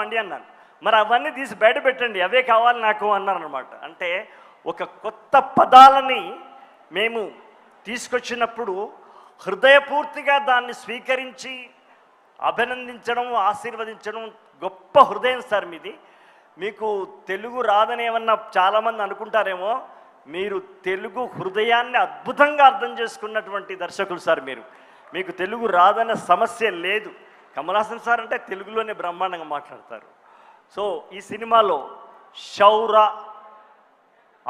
అండి అన్నాను. మరి అవన్నీ తీసి బయట పెట్టండి, అవే కావాలి నాకు అన్నారనమాట. అంటే ఒక కొత్త పదాలని మేము తీసుకొచ్చినప్పుడు హృదయపూర్తిగా దాన్ని స్వీకరించి అభినందించడం, ఆశీర్వదించడం గొప్ప హృదయం సార్ మీది. మీకు తెలుగు రాదని ఏమన్నా చాలామంది అనుకుంటారేమో, మీరు తెలుగు హృదయాన్ని అద్భుతంగా అర్థం చేసుకున్నటువంటి దర్శకులు సార్ మీరు. మీకు తెలుగు రాదనే సమస్య లేదు. కమల్ హాసన్ సార్ అంటే తెలుగులోనే బ్రహ్మాండంగా మాట్లాడతారు. సో ఈ సినిమాలో శౌర,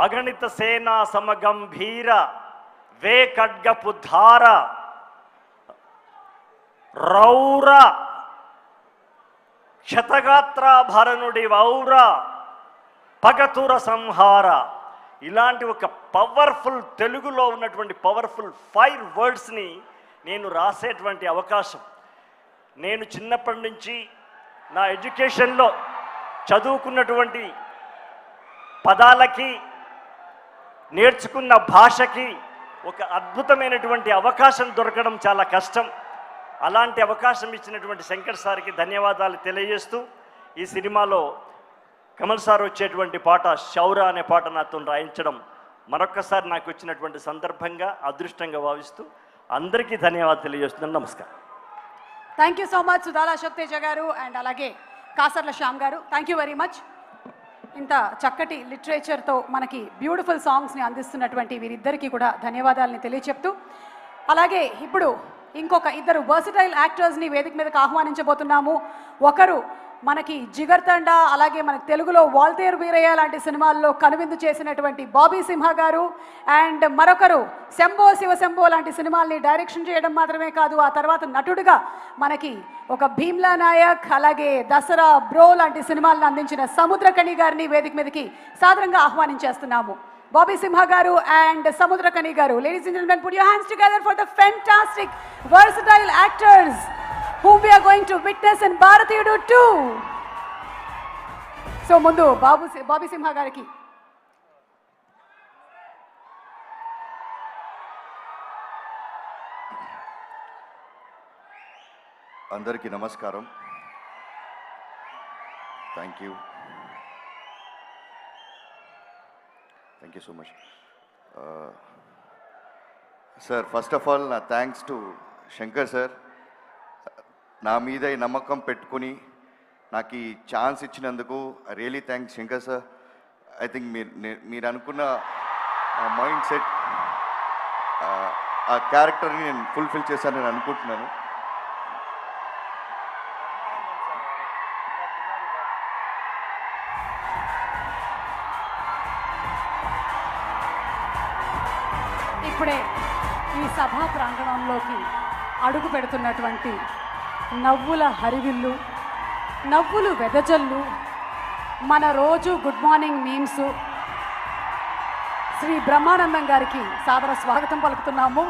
అగణిత సేనా సమగంభీర, వే ఖడ్గపు ధార, రౌర, క్షతగాత్రాభరణుడి వౌర, పగతుర సంహార, ఇలాంటి ఒక పవర్ఫుల్ తెలుగులో ఉన్నటువంటి పవర్ఫుల్ 5 వర్డ్స్ని నేను రాసేటువంటి అవకాశం, నేను చిన్నప్పటి నుంచి నా ఎడ్యుకేషన్లో చదువుకున్నటువంటి పదాలకి, నేర్చుకున్న భాషకి ఒక అద్భుతమైనటువంటి అవకాశం దొరకడం చాలా కష్టం. అలాంటి అవకాశం ఇచ్చినటువంటి శంకర్ సార్కి ధన్యవాదాలు తెలియజేస్తూ, ఈ సినిమాలో కమల్ సార్ వచ్చేటువంటి పాట శౌర అనే పాట నాతో రాయించడం మరొక్కసారి నాకు వచ్చినటువంటి సందర్భంగా అదృష్టంగా భావిస్తూ అందరికీ ధన్యవాదాలు తెలియజేస్తున్నాను. నమస్కారం. Thank you so much Suddala Ashok Teja గారు అండ్ అలాగే కాసర్ల శ్యామ్ గారు. Thank you very much. ఇంత చక్కటి లిటరేచర్తో మనకి బ్యూటిఫుల్ సాంగ్స్ని అందిస్తున్నటువంటి వీరిద్దరికీ కూడా ధన్యవాదాలని తెలియచెప్తూ, అలాగే ఇప్పుడు ఇంకొక ఇద్దరు వర్సిటైల్ యాక్టర్స్ని వేదిక మీదకి ఆహ్వానించబోతున్నాము. ఒకరు మనకి జిగర్ తండా, అలాగే మనకి తెలుగులో వాల్తేరు వీరయ్య లాంటి సినిమాల్లో కనువిందు చేసినటువంటి బాబీ సింహ గారు, అండ్ మరొకరు శంభో శివశంభో లాంటి సినిమాల్ని డైరెక్షన్ చేయడం మాత్రమే కాదు, ఆ తర్వాత నటుడుగా మనకి ఒక భీమ్లా నాయక్, అలాగే దసరా, బ్రో లాంటి సినిమాలను అందించిన సముద్రకని గారిని వేదిక మీదకి సాదరంగా ఆహ్వానించేస్తున్నాము. Bobby Simha garu and Samudrakani garu. Ladies and gentlemen, put your hands together for the fantastic, versatile actors whom we are going to witness in Bharatiyudu 2. So, mundu Bobby Simha gariki. Andariki namaskaram. Thank you. Thank you so much. Sir, first of all, thanks to Shankar sir. నా మీద ఈ నమ్మకం పెట్టుకుని నాకు ఈ chance ఇచ్చినందుకు I really thanks Shankar sir. I think మీరు అనుకున్న మైండ్ సెట్, ఆ క్యారెక్టర్ని నేను ఫుల్ఫిల్ చేశానని అనుకుంటున్నాను. ఇప్పుడే ఈ సభా ప్రాంగణంలోకి అడుగు పెడుతున్నటువంటి నవ్వుల హరివిల్లు, నవ్వులు వెదజల్లు, మన రోజు good morning memes Shri Brahmanandam గారికి సాదర స్వాగతం పలుకుతున్నాము.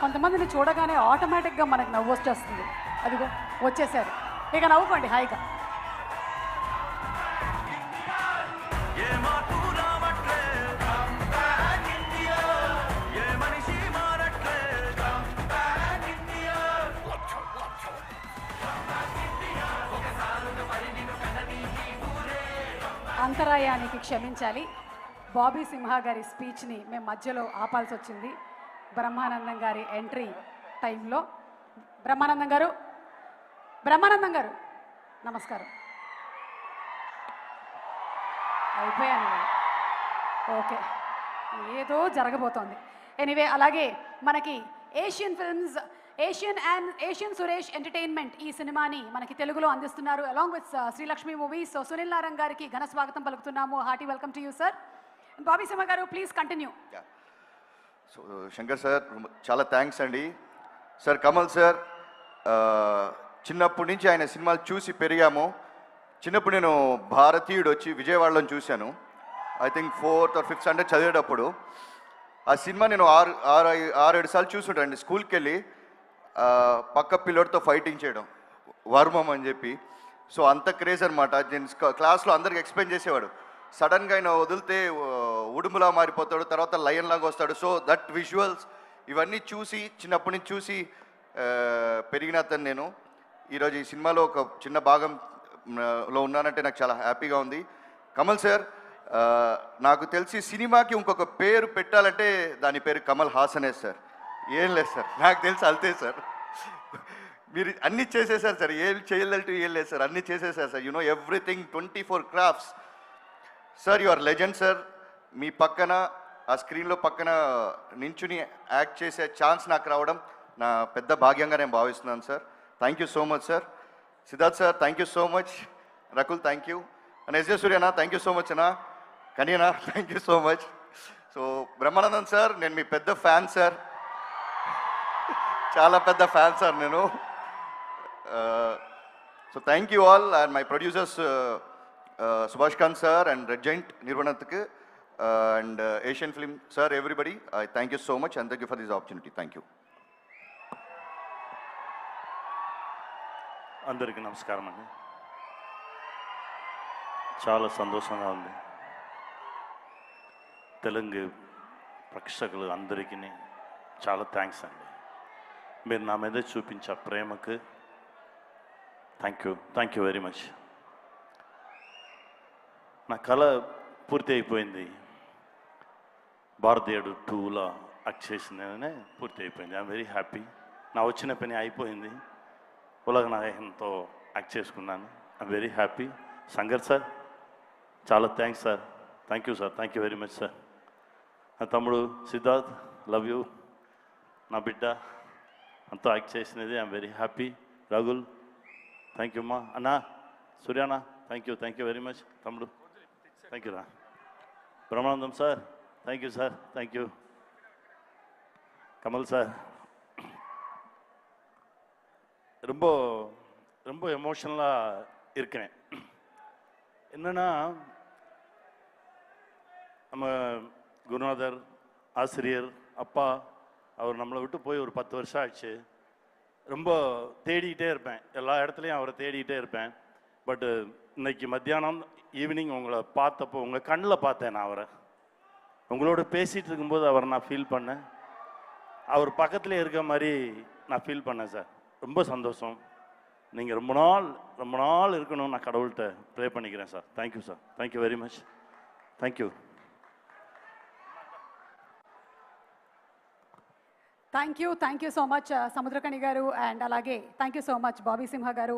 కొంతమందిని చూడగానే ఆటోమేటిక్గా మనకు నవ్వు వచ్చేస్తుంది. అదిగో వచ్చేసారు, ఇక నవ్వుకోండి హాయిగా. అంతరాయానికి క్షమించాలి, బాబీ సింహ గారి స్పీచ్ని మేము మధ్యలో ఆపాల్సి వచ్చింది బ్రహ్మానందం గారి ఎంట్రీ టైంలో. బ్రహ్మానందం గారు నమస్కారం. అయిపోయాను, ఓకే, ఏదో జరగబోతోంది. ఎనీవే, అలాగే మనకి Asian films, Asian Suresh entertainment ఈ సినిమాని మనకి తెలుగులో అందిస్తున్నారు along with Srilakshmi movies. So Sunil Narayana గారికి ఘన స్వాగతం పలుకుతున్నాము. Hearty welcome to you sir. Bobby Simha గారు, please continue. So Shankar sir చాలా థ్యాంక్స్ అండి. సార్ కమల్ సార్, చిన్నప్పటి నుంచి ఆయన సినిమాలు చూసి పెరిగాము. చిన్నప్పుడు నేను భారతీయుడు వచ్చి విజయవాడలో చూశాను. I think 4th or 5th standard చదివేటప్పుడు ఆ సినిమా నేను 6-7 సార్లు చూసుంటానండి. స్కూల్కి వెళ్ళి పక్క పిల్లోడితో ఫైటింగ్ చేయడం, వర్మం అని చెప్పి. సో అంత క్రేజ్ అనమాట. నేను క్లాస్లో అందరికి ఎక్స్ప్లెయిన్ చేసేవాడు. సడన్గా ఆయన వదిలితే ఉడుములా మారిపోతాడు, తర్వాత లయన్ లాగా వస్తాడు. సో దట్ విజువల్స్ ఇవన్నీ చూసి చిన్నప్పటి నుంచి చూసి పెరిగిన అతను నేను. ఈరోజు ఈ సినిమాలో ఒక చిన్న భాగంలో ఉన్నానంటే నాకు చాలా హ్యాపీగా ఉంది. కమల్ సార్, నాకు తెలిసి సినిమాకి ఇంకొక పేరు పెట్టాలంటే దాని పేరు కమల్ హాసనే సార్. ఏం లేదు సార్, నాకు తెలిసి అంతే సార్. మీరు అన్నీ చేసేసారు సార్, ఏం చేయలేటు ఏం లేదు సార్, అన్నీ చేసేసారు sir. You know everything, 24 crafts sir. You are legend sir. మీ పక్కన ఆ స్క్రీన్లో పక్కన నించుని యాక్ట్ చేసే ఛాన్స్ నాకు రావడం నా పెద్ద భాగ్యంగా నేను భావిస్తున్నాను sir. Thank you so much sir. Siddharth sir, thank you so much. Rakul, thank you. And SJ సూర్యనా, థ్యాంక్ యూ సో మచ్ అన్నా. కనీనా, thank you so much. So Brahmanandam sir, నేను మీ పెద్ద ఫ్యాన్ సార్, చాలా పెద్ద ఫ్యాన్ సార్ నేను. So thank you all and my producers Subhash Khan sir and red giant నిర్వణత్కి and Asian Film sir, everybody, I thank you so much and thank you for this opportunity. Thank you. అందరికీ నమస్కారం అండి. చాలా సంతోషంగా ఉంది. తెలుగు ప్రేక్షకులు అందరికీ చాలా థ్యాంక్స్ అండి. మీరు నా మీద చూపించే ప్రేమకు థ్యాంక్ యూ వెరీ మచ్. నా కళ పూర్తి అయిపోయింది. భారతీయుడు 2లో యాక్ట్ చేసిందనే పూర్తి అయిపోయింది. I'm very happy. నా వచ్చిన పని అయిపోయింది. ఉలగ నాయకంతో యాక్ట్ చేసుకున్నాను. I'm very happy. Shankar sir, చాలా thanks sir. Thank you sir, thank you very much sir. నా తమ్ముడు సిద్ధార్థ్, లవ్ యూ. నా బిడ్డ అంతా యాక్ట్ చేసినది. I'm very happy. Ragul, thank you అమ్మా. అన్నా సూర్యానా, థ్యాంక్ యూ వెరీ మచ్. తమ్ముడు, థ్యాంక్ యూ రా. Brahmanandam sir, thank you sir, thank you. Kamal sir, ரொம்ப ரொம்ப எமோஷனலாக இருக்கேன். என்னென்னா, நம்ம குருநாதர், ஆசிரியர், அப்பா, அவர் நம்மளை விட்டு போய் ஒரு 10 வருஷம் ஆச்சு. ரொம்ப தேடிக்கிட்டே இருப்பேன், எல்லா இடத்துலையும் அவரை தேடிக்கிட்டே இருப்பேன். பட்டு இன்னைக்கு மத்தியானம் ஈவினிங் உங்களை பார்த்தப்போ உங்கள் கண்ணில் பார்த்தேன். நான் அவரை உங்களோட பேசிகிட்டு இருக்கும்போது அவரை நான் ஃபீல் பண்ணேன். அவர் பக்கத்துலேயே இருக்க மாதிரி நான் ஃபீல் பண்ணேன் சார். ரொம்ப சந்தோஷம். நீங்கள் ரொம்ப நாள் இருக்கணும்னு நான் கடவுள்கிட்ட ப்ரே பண்ணிக்கிறேன் sir. Thank you sir, thank you very much. Thank you. Thank you so much Samuthirakani గారు. అండ్ అలాగే thank you so much Bobby Simha గారు.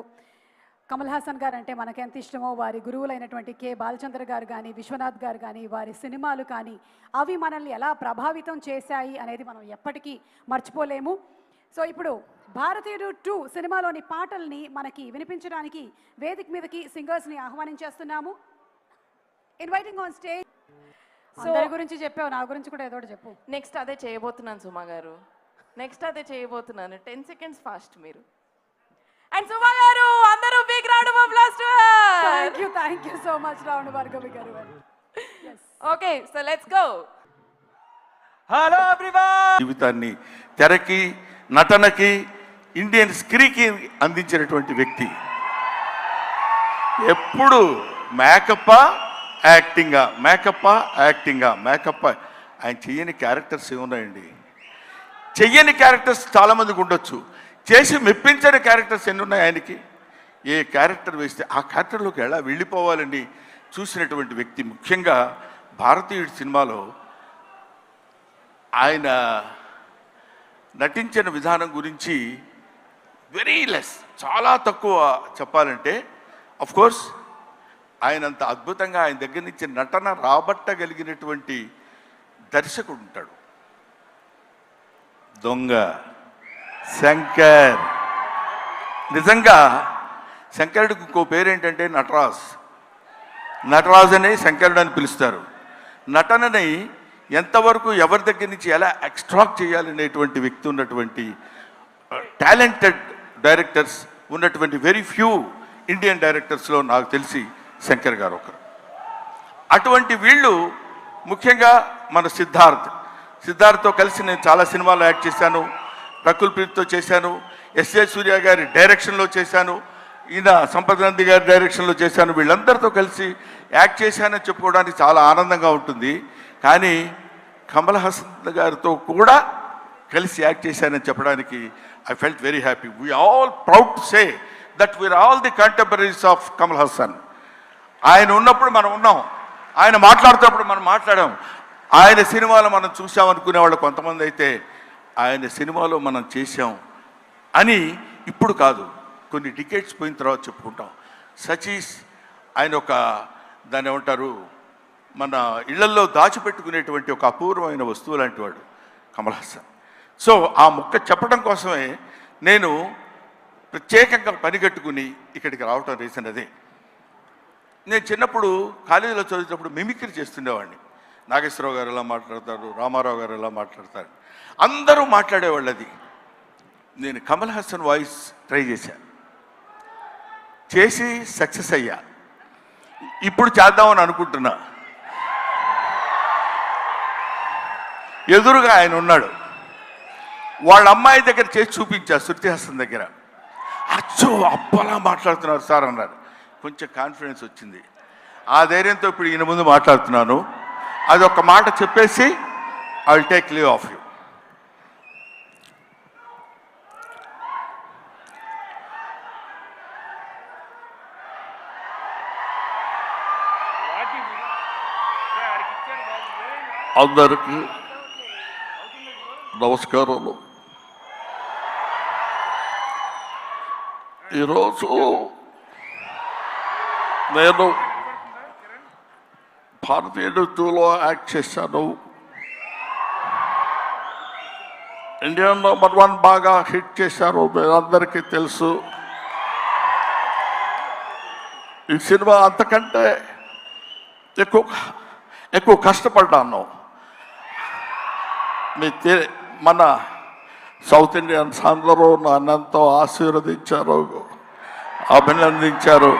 కమల్ హాసన్ గారు అంటే మనకు ఎంత ఇష్టమో, వారి గురువులైనటువంటి కే బాలచంద్ర గారు కానీ, విశ్వనాథ్ గారు కానీ, వారి సినిమాలు కానీ అవి మనల్ని ఎలా ప్రభావితం చేశాయి అనేది మనం ఎప్పటికీ మర్చిపోలేము. సో ఇప్పుడు భారతీయుడు 2 సినిమాలోని పాటల్ని మనకి వినిపించడానికి వేదిక మీదకి సింగర్స్ని ఆహ్వానించేస్తున్నాము. Inviting on stage. అందరి గురించి చెప్పావు, నా గురించి కూడా ఏదో చెప్పు. నెక్స్ట్ అదే చేయబోతున్నాను సుమా గారు, నెక్స్ట్ అదే చేయబోతున్నాను. 10 seconds ఫాస్ట్ మీరు. అండ్ సుమా గారు, అందరూ big round of applause to her. Thank you so much round Bhargavi గారు. Okay, so let's go. Hello everyone. జీవితాన్ని తెరకి, నటనకి, ఇండియన్ స్క్రీన్కి అందించినటువంటి వ్యక్తి. ఎప్పుడు మేకప్పా యాక్టింగా, మేకప్పా యాక్టింగా, మేకప్పా. ఆయన చెయ్యని క్యారెక్టర్స్ ఏమున్నాయండి? చెయ్యని క్యారెక్టర్స్ చాలామందికి ఉండొచ్చు, చేసి మెప్పించని క్యారెక్టర్స్ ఎన్ని ఉన్నాయి ఆయనకి. ఏ క్యారెక్టర్ వేస్తే ఆ క్యారెక్టర్లోకి ఎలా వెళ్ళిపోవాలని చూసినటువంటి వ్యక్తి. ముఖ్యంగా భారతీయుడి సినిమాలో ఆయన నటించిన విధానం గురించి వెరీ లెస్, చాలా తక్కువ చెప్పాలంటే. కోర్స్ ఆయనంత అద్భుతంగా ఆయన దగ్గర నుంచి నటన రాబట్టగలిగినటువంటి దర్శకుడు ఉంటాడు. దొంగ శంకర్. నిజంగా శంకరుడికి ఇంకో పేరేంటంటే నటరాజ్ అనే శంకరుడు అని పిలుస్తారు. నటనని ఎంతవరకు ఎవరి దగ్గర నుంచి ఎలా ఎక్స్ట్రాక్ట్ చేయాలనేటువంటి వ్యక్తి ఉన్నటువంటి టాలెంటెడ్ డైరెక్టర్స్ ఉన్నటువంటి వెరీ ఫ్యూ ఇండియన్ డైరెక్టర్స్లో నాకు తెలిసి శంకర్ గారు ఒకరు. అటువంటి వీళ్ళు ముఖ్యంగా మన సిద్ధార్థ్తో కలిసి నేను చాలా సినిమాల్లో యాక్ట్ చేశాను. రకుల్ ప్రీత్తో చేశాను, ఎస్ఏ సూర్య గారి డైరెక్షన్లో చేశాను, ఈయన సంపత్ నంది గారి డైరెక్షన్లో చేశాను. వీళ్ళందరితో కలిసి యాక్ట్ చేశానని చెప్పుకోవడానికి చాలా ఆనందంగా ఉంటుంది. కానీ కమల్ హాసన్ గారితో కూడా కలిసి యాక్ట్ చేశానని చెప్పడానికి I felt very happy. We all proud to say that we are all the contemporaries of Kamal Haasan. ఆయన ఉన్నప్పుడు మనం ఉన్నాం, ఆయన మాట్లాడుతున్నప్పుడు మనం మాట్లాడాం. ఆయన సినిమాలో మనం చూసామనుకునే వాళ్ళు కొంతమంది అయితే ఆయన సినిమాలో మనం చేశాం అని ఇప్పుడు కాదు, కొన్ని డికేట్స్ పోయిన తర్వాత చెప్పుకుంటాం. సచీస్ ఆయన ఒక దాన్ని ఏమంటారు, మన ఇళ్లల్లో దాచిపెట్టుకునేటువంటి ఒక అపూర్వమైన వస్తువు లాంటి వాడు కమల్ హాసన్. సో ఆ ముక్క చెప్పడం కోసమే నేను ప్రత్యేకంగా పనిగట్టుకుని ఇక్కడికి రావటం రీజన్ అదే. నేను చిన్నప్పుడు కాలేజీలో చదివేటప్పుడు మిమిక్రీ చేస్తుండేవాడిని. నాగేశ్వరరావు గారు ఎలా మాట్లాడతారు, రామారావు గారు ఎలా మాట్లాడతారు, అందరూ మాట్లాడేవాళ్ళు. అది నేను కమల్ హాసన్ వాయిస్ ట్రై చేసి సక్సెస్ అయ్యా. ఇప్పుడు చేద్దామని అనుకుంటున్నా. ఎదురుగా ఆయన ఉన్నాడు, వాళ్ళ అమ్మాయి దగ్గర చేసి చూపించా, శృతి హాసన్ దగ్గర. అచ్చో అప్పలా మాట్లాడుతున్నారు సార్ అన్నారు. కొంచెం కాన్ఫిడెన్స్ వచ్చింది. ఆ ధైర్యంతో ఇప్పుడు ఈయన ముందు మాట్లాడుతున్నాను. అది ఒక మాట చెప్పేసి I will take leave of you. అందరికీ నమస్కారాలు. ఈరోజు నేను భారతీయుడు 2లో యాక్ట్ చేశాను. ఇండియన్ నెంబర్ 1 బాగా హిట్ చేశారు, మీరందరికీ తెలుసు. ఈ సినిమా అంతకంటే ఎక్కువ కష్టపడ్డాను. మన సౌత్ ఇండియన్స్ అందరూ నన్నెంతో ఆశీర్వదించారు, అభినందించారు.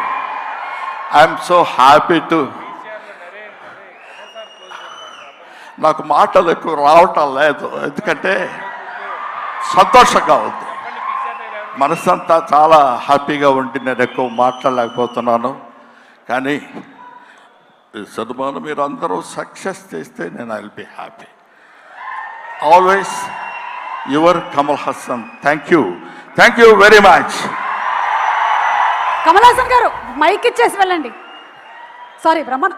I'm so happy to. నాకు మాటలు ఎక్కువ రావటం లేదు, ఎందుకంటే సంతోషంగా ఉంది. మనసంతా చాలా హ్యాపీగా ఉండి నేను ఎక్కువ మాట్లాడలేకపోతున్నాను. కానీ ఈ సినిమాను మీరు అందరూ సక్సెస్ చేస్తే నేను I will be happy. Always your Kamal Haasan. Thank you very much. Kamal Haasan గారు మైక్ ఇచ్చేసి వెళ్ళండి. సారీ బ్రహ్మన్,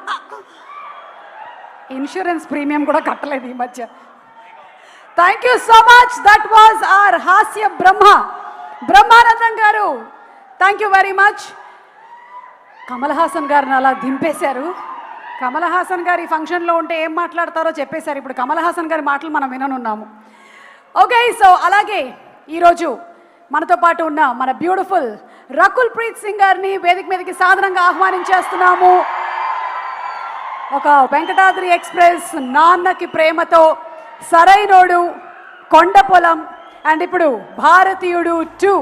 ఇన్సూరెన్స్ ప్రీమియం కూడా కట్టలేదు ఈ మధ్య. Thank you so much. That was our హాస్య బ్రహ్మానందం గారు. Thank you very much. Kamal Haasan గారిని అలా దింపేశారు. కమల్ హాసన్ గారి ఫంక్షన్లో ఉంటే ఏం మాట్లాడతారో చెప్పేశారు. ఇప్పుడు కమల్ హాసన్ గారి మాటలు మనం విననున్నాము. ఓకే, సో అలాగే ఈరోజు మనతో పాటు ఉన్న మన బ్యూటిఫుల్ రకుల్ ప్రీత్ సింగ్ గారిని వేదిక మీదకి సాధారణంగా ఆహ్వానించేస్తున్నాము. ఒక వెంకటాద్రి ఎక్స్ప్రెస్, నాన్నకి ప్రేమతో, సరైనోడు, కొండ పొలం అండ్ ఇప్పుడు భారతీయుడు 2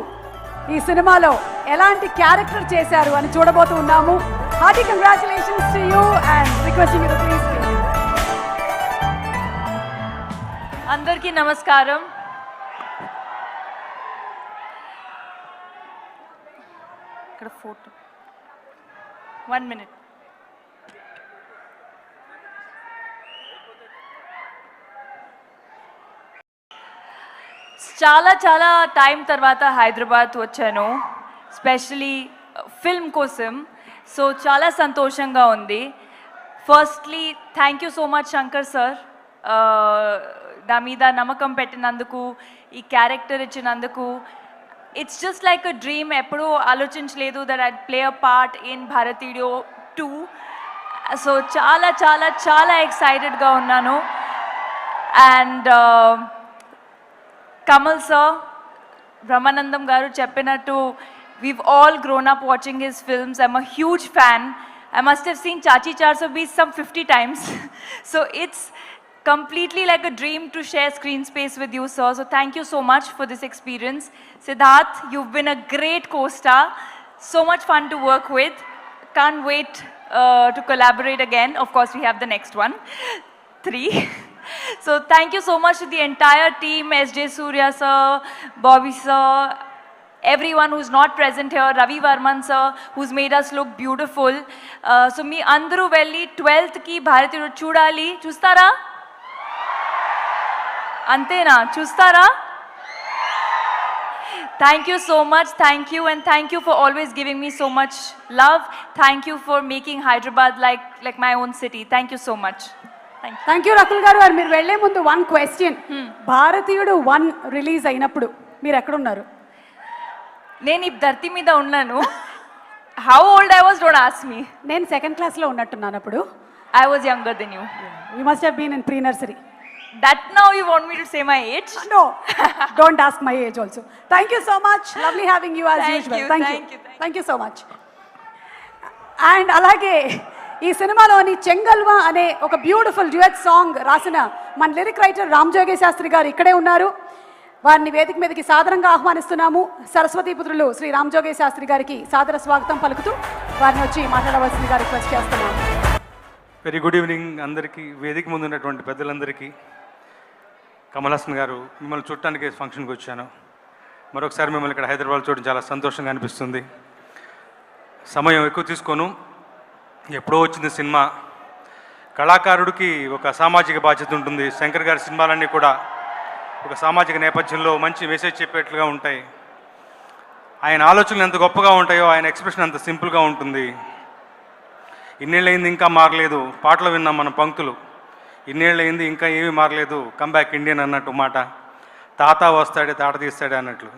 ఈ సినిమాలో ఎలాంటి క్యారెక్టర్ చేశారు అని చూడబోతూ ఉన్నాము. Hearty congratulations to you and requesting you to please. అందరికీ నమస్కారం. ఇక్కడ ఫోటో 1 minute. చాలా టైం తర్వాత హైదరాబాద్ వచ్చాను, స్పెషలీ ఫిల్మ్ కోసం. సో చాలా సంతోషంగా ఉంది. Firstly thank you so much Shankar sir, నా మీద నమ్మకం పెట్టినందుకు, ఈ క్యారెక్టర్ ఇచ్చినందుకు. It's just like a dream. ఎప్పుడూ ఆలోచించలేదు that I play a part in భారతీయుడు 2. సో చాలా ఎక్సైటెడ్గా ఉన్నాను. అండ్ కమల్ సార్, బ్రహ్మానందం గారు చెప్పినట్టు, we've all grown up watching his films. I'm a huge fan. I must have seen Chachi 420 some 50 times. So it's completely like a dream to share screen space with you, sir. So thank you so much for this experience. Siddharth, you've been a great co-star. So much fun to work with. Can't wait to collaborate again. Of course, we have the next one, 3. So thank you so much to the entire team, SJ Surya sir, Bobby sir, everyone who's not present here, Ravi Varman sir, who's made us look beautiful. So me andaru velli 12th ki Bharatiyudu chudali. Chustara? Antena? Chustara? Thank you so much. Thank you, and thank you for always giving me so much love. Thank you for making Hyderabad like my own city. Thank you so much. Thank you. Thank you Rakul గారు. మరి మీరు వెళ్లే ముందు one question, భారతీయుడు 1 release అయినప్పుడు మీరు ఎక్కడున్నారు? నేను ఈ ధర్తి మీద ఉన్నాను. How old I was, don't ask me. నేను 2nd క్లాస్లో ఉన్నట్టున్నాను అప్పుడు. I was younger than you. You must have been in pre nursery. That now you want me to say my age? No, don't ask my age also. Thank you so much. Lovely having you as Thank usual. you, Thank thank you. you. Thank you so much. And అలాగే ఈ సినిమాలోని చెంగల్వా అనే ఒక beautiful duet song రాసిన మన lyric writer Ramajogi Sastry గారు ఇక్కడే ఉన్నారు. వారిని వేదిక మీదకి సాదరంగా ఆహ్వానిస్తున్నాము. సరస్వతీపుత్రులు శ్రీ రామజోగి శాస్త్రి గారికి సాదర స్వాగతం పలుకుతూ వారిని వచ్చి మాట్లాడవలసిందిగా రిక్వెస్ట్ చేస్తున్నాము. వెరీ గుడ్ ఈవినింగ్ అందరికీ, వేదిక ముందు ఉన్నటువంటి పెద్దలందరికీ. కమల్ హాసన్ గారు, మిమ్మల్ని చూడటానికి ఫంక్షన్కి వచ్చాను. మరొకసారి మిమ్మల్ని ఇక్కడ హైదరాబాద్ చూడడం చాలా సంతోషంగా అనిపిస్తుంది. సమయం ఎక్కువ తీసుకోను, ఎప్పుడో వచ్చింది సినిమా. కళాకారుడికి ఒక సామాజిక బాధ్యత ఉంటుంది. శంకర్ గారి సినిమాలన్నీ కూడా ఒక సామాజిక నేపథ్యంలో మంచి మెసేజ్ చెప్పేట్లుగా ఉంటాయి. ఆయన ఆలోచనలు ఎంత గొప్పగా ఉంటాయో ఆయన ఎక్స్ప్రెషన్ అంత సింపుల్గా ఉంటుంది. ఇన్నేళ్ళయింది ఇంకా మారలేదు, పాటలు విన్నాం మన పంక్తులు. ఇన్నేళ్ళయింది ఇంకా ఏమీ మారలేదు, కమ్బ్యాక్ ఇండియన్ అన్నట్టు మాట. తాత వస్తాడే తాట తీస్తాడే అన్నట్లు.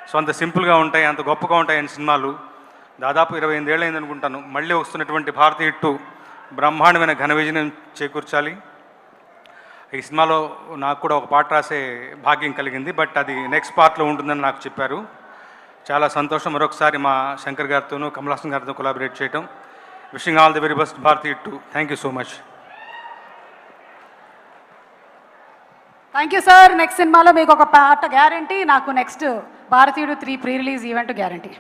సో అంత సింపుల్గా ఉంటాయి, అంత గొప్పగా ఉంటాయి ఆయన సినిమాలు. దాదాపు 28 ఏళ్ళు అయింది అనుకుంటాను. మళ్ళీ వస్తున్నటువంటి భారతీయ హిట్టు బ్రహ్మాండమైన ఘన విజయం చేకూర్చాలి. ఈ సినిమాలో నాకు కూడా ఒక పాట రాసే భాగ్యం కలిగింది, బట్ అది నెక్స్ట్ పార్ట్లో ఉంటుందని నాకు చెప్పారు. చాలా సంతోషం మరొకసారి మా శంకర్ గారితోనూ కమల్ హాసన్ గారితో కొలాబరేట్ చేయటం. Wishing all the very best భారతీయ హిట్టు. Thank you so much. Thank you sir. Next సినిమాలో మీకు ఒక పాట గ్యారంటీ, నాకు next Bharateeyudu 3 pre release event guarantee.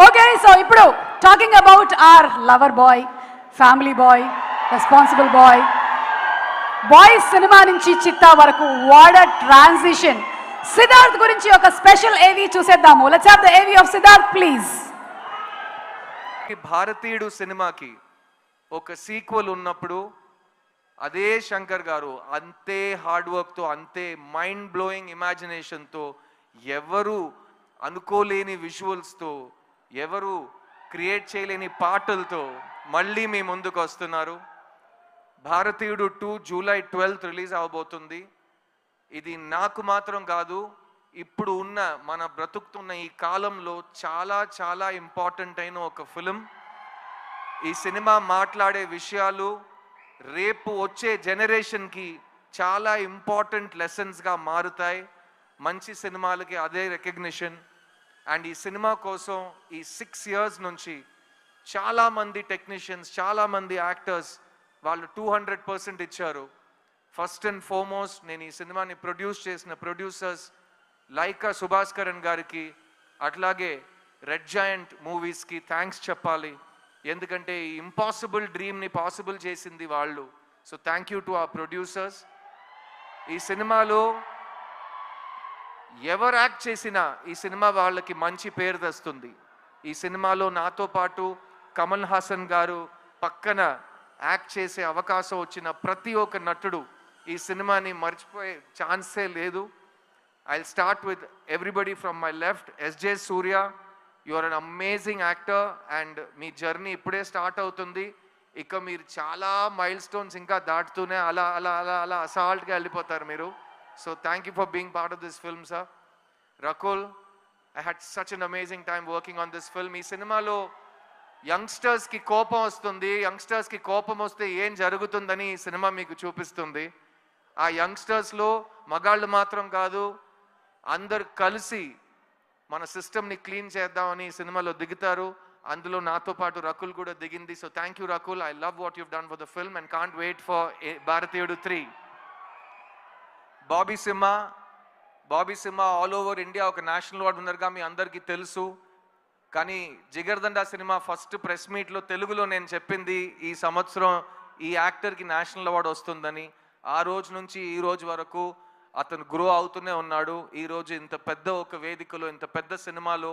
Okay, so ఇప్పుడు talking about our lover boy, family boy, responsible boy, boys సినిమా నుంచి చిత్తా వరకు వాట్ అ ట్రాన్సిషన్. సిద్ధార్థ్ గురించి ఒక స్పెషల్ ఏవి చూసేద్దాము. లెట్స్ హావ్ ద ఏవి ఆఫ్ సిద్ధార్థ్ ప్లీజ్. భారతీయుడు సినిమాకి ఒక సీక్వెల్ ఉన్నప్పుడు అదే శంకర్ గారు అంతే హార్డ్ వర్క్తో, అంతే మైండ్ బ్లోయింగ్ ఇమాజినేషన్తో, ఎవరు అనుకోలేని విజువల్స్తో, ఎవరు క్రియేట్ చేయలేని పాటలతో మళ్ళీ మీ ముందుకు వస్తున్నారు. భారతీయుడు 2 జూలై 12 రిలీజ్ అవబోతుంది. ఇది నాకు మాత్రం కాదు, ఇప్పుడు ఉన్న మన బ్రతుకుతున్న ఈ కాలంలో చాలా చాలా ఇంపార్టెంట్ అయిన ఒక ఫిలిం. ఈ సినిమా మాట్లాడే విషయాలు రేపు వచ్చే జనరేషన్కి చాలా ఇంపార్టెంట్ లెసన్స్గా మారుతాయి. మంచి సినిమాలకి అదే రికగ్నిషన్. అండ్ ఈ సినిమా కోసం ఈ 6 years నుంచి చాలామంది టెక్నీషియన్స్, చాలామంది యాక్టర్స్ వాళ్ళు 200% ఇచ్చారు. ఫస్ట్ అండ్ ఫార్మోస్ట్ నేను ఈ సినిమాని ప్రొడ్యూస్ చేసిన ప్రొడ్యూసర్స్ లైకా సుభాస్కరన్ గారికి, అట్లాగే రెడ్ జాయింట్ మూవీస్కి థ్యాంక్స్ చెప్పాలి. ఎందుకంటే ఈ ఇంపాసిబుల్ డ్రీమ్ని పాసిబుల్ చేసింది వాళ్ళు. సో థ్యాంక్ యూ టు ఆ ప్రొడ్యూసర్స్. ఈ సినిమాలో ఎవరు యాక్ట్ చేసినా ఈ సినిమా వాళ్ళకి మంచి పేరు తెస్తుంది. ఈ సినిమాలో నాతో పాటు కమల్ హాసన్ గారు పక్కన యాక్ట్ చేసే అవకాశం వచ్చిన ప్రతి ఒక్క నటుడు ఈ సినిమాని మర్చిపోయే ఛాన్సే లేదు. I'll start with everybody from my left. S.J. Surya, you are an amazing actor and me journey ఇప్పుడే స్టార్ట్ అవుతుంది. ఇక మీరు చాలా మైల్ స్టోన్స్ ఇంకా దాటుతూనే అలా అలా అలా అలా అసాల్ట్గా వెళ్ళిపోతారు మీరు. So thank you for being part of this film sir. Rakul, I had such an amazing time working on this film. ఈ సినిమాలో యంగ్స్టర్స్కి కోపం వస్తుంది, యంగ్స్టర్స్కి కోపం వస్తే ఏం జరుగుతుందని ఈ సినిమా మీకు చూపిస్తుంది. ఆ యంగ్స్టర్స్లో మగాళ్ళు మాత్రం కాదు, అందరు కలిసి మన సిస్టమ్ని క్లీన్ చేద్దామని ఈ సినిమాలో దిగుతారు. అందులో నాతో పాటు రకుల్ కూడా దిగింది. So thank you Rakul. I love what you've done for the film and can't wait for Bharateeyudu 3. Bobby Simha all over India ఒక నేషనల్ అవార్డు విన్నర్గా మీ అందరికీ తెలుసు. కానీ జిగర్దండా సినిమా ఫస్ట్ ప్రెస్ మీట్లో తెలుగులో నేను చెప్పింది ఈ సంవత్సరం ఈ యాక్టర్కి నేషనల్ అవార్డు వస్తుందని. ఆ రోజు నుంచి ఈ రోజు వరకు అతను గ్రో అవుతూనే ఉన్నాడు. ఈరోజు ఇంత పెద్ద ఒక వేదికలో, ఇంత పెద్ద సినిమాలో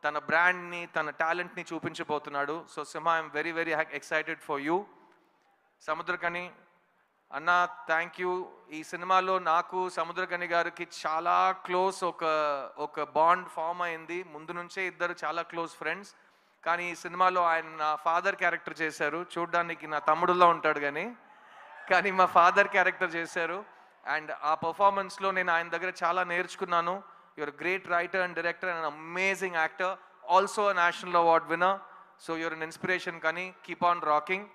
తన బ్రాండ్ని, తన టాలెంట్ని చూపించబోతున్నాడు. So Simha, I'm very very excited for you. Samuthirakani, అన్న థ్యాంక్ యూ. ఈ సినిమాలో నాకు సముద్రకని గారికి చాలా క్లోజ్ ఒక బాండ్ ఫామ్ అయింది. ముందు నుంచే ఇద్దరు చాలా క్లోజ్ ఫ్రెండ్స్. కానీ ఈ సినిమాలో ఆయన నా ఫాదర్ క్యారెక్టర్ చేశారు. చూడ్డానికి నా తమ్ముడులా ఉంటాడు కానీ మా ఫాదర్ క్యారెక్టర్ చేశారు. అండ్ ఆ పర్ఫార్మెన్స్లో నేను ఆయన దగ్గర చాలా నేర్చుకున్నాను. Your great writer and director and amazing actor, also national award winner. So your an inspiration. కానీ కీప్ ఆన్ రాకింగ్.